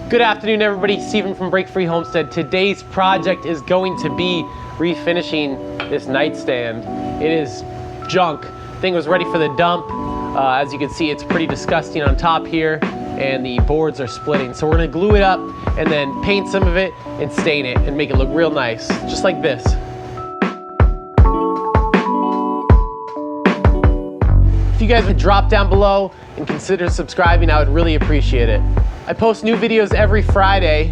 Good afternoon, everybody. Steven from Break Free Homestead. Today's project is going to be refinishing this nightstand. It is junk. Thing was ready for the dump. As you can see, it's pretty disgusting on top here, and the boards are splitting. So we're gonna glue it up and then paint some of it and stain it and make it look real nice, just like this. If you guys would drop down below and consider subscribing, I would really appreciate it. I post new videos every Friday,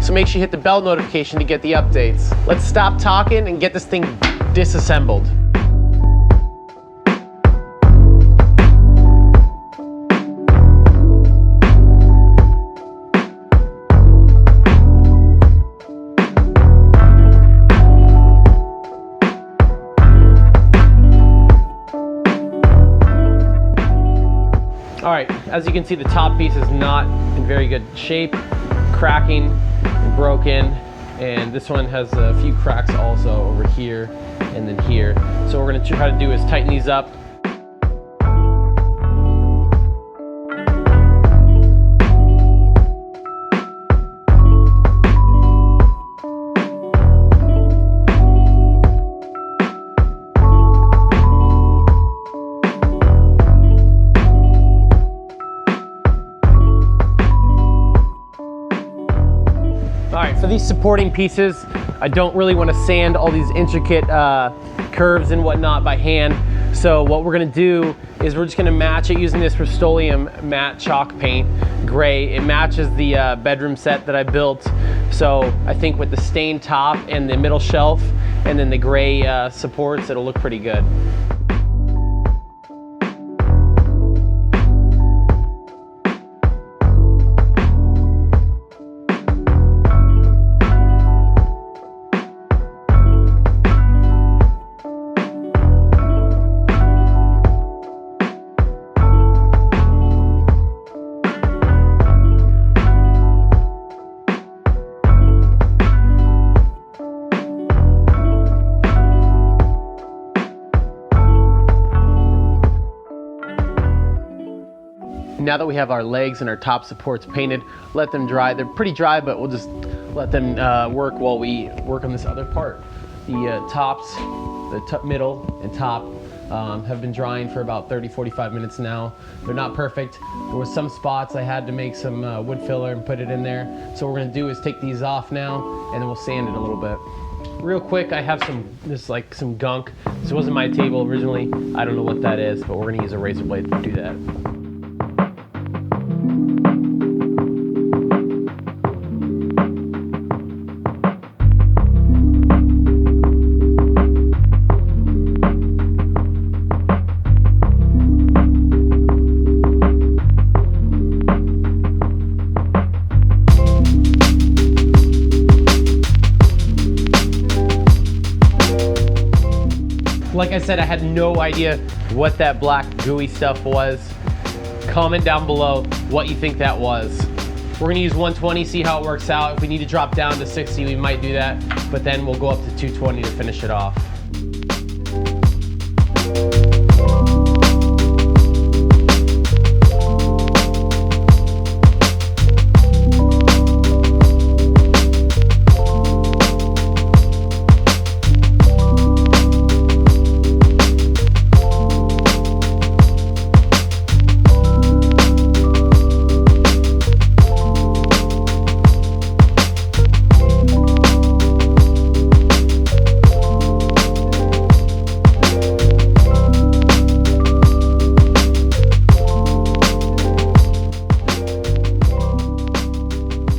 so make sure you hit the bell notification to get the updates. Let's stop talking and get this thing disassembled. All right, as you can see, the top piece is not in very good shape, cracking and broken, and this one has a few cracks also over here and then here. So what we're gonna try to do is tighten these up. All right, for these supporting pieces, I don't really want to sand all these intricate curves and whatnot by hand. So what we're gonna do is we're just gonna match it using this Rustoleum matte chalk paint, gray. It matches the bedroom set that I built. So I think with the stained top and the middle shelf and then the gray supports, it'll look pretty good. Now that we have our legs and our top supports painted, let them dry. They're pretty dry, but we'll just let them work while we work on this other part. The tops, the middle and top have been drying for about 30-45 minutes now. They're not perfect. There was some spots I had to make some wood filler and put it in there. So what we're gonna do is take these off now and then we'll sand it a little bit. Real quick, I have some gunk. This wasn't my table originally. I don't know what that is, but we're gonna use a razor blade to do that. Like I said, I had no idea what that black gooey stuff was. Comment down below what you think that was. We're gonna use 120, see how it works out. If we need to drop down to 60, we might do that, but then we'll go up to 220 to finish it off.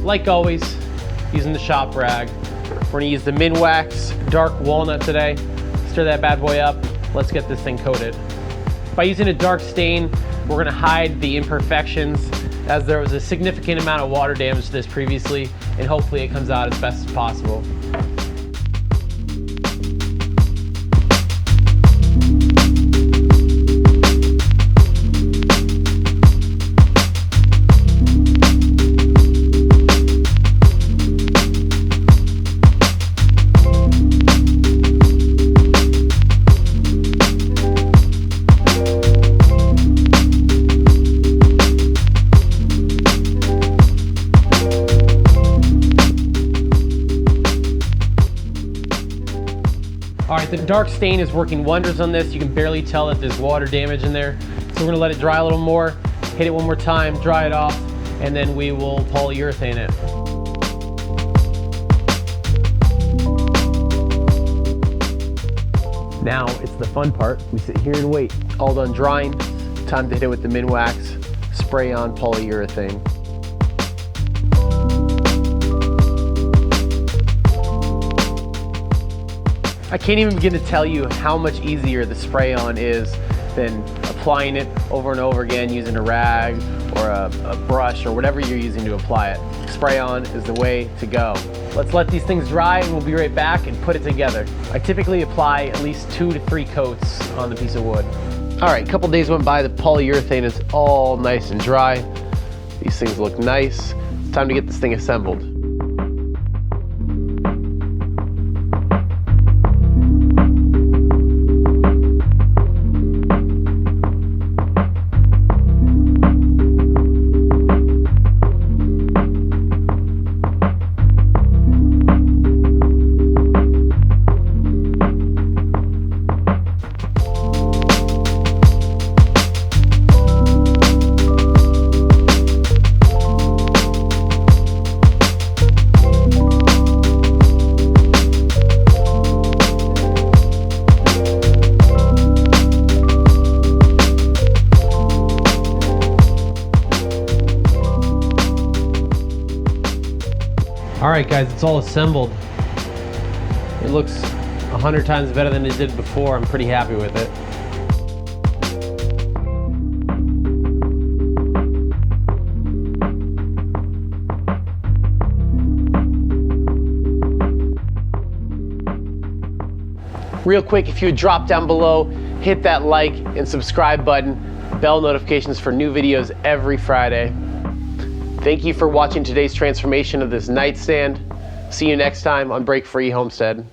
Like always, using the shop rag. We're gonna use the Minwax dark walnut today. Stir that bad boy up. Let's get this thing coated. By using a dark stain, we're gonna hide the imperfections, as there was a significant amount of water damage to this previously, and hopefully it comes out as best as possible. The dark stain is working wonders on this. You can barely tell that there's water damage in there. So we're gonna let it dry a little more, hit it one more time, dry it off, and then we will polyurethane it. Now it's the fun part. We sit here and wait. All done drying. Time to hit it with the Minwax spray on polyurethane. I can't even begin to tell you how much easier the spray on is than applying it over and over again using a rag or a brush or whatever you're using to apply it. Spray on is the way to go. Let's let these things dry and we'll be right back and put it together. I typically apply at least 2 to 3 coats on the piece of wood. All right, a couple days went by, the polyurethane is all nice and dry. These things look nice. It's time to get this thing assembled. All right, guys, it's all assembled. It looks 100 times better than it did before. I'm pretty happy with it. Real quick, if you would drop down below, hit that like and subscribe button, bell notifications for new videos every Friday. Thank you for watching today's transformation of this nightstand. See you next time on Break Free Homestead.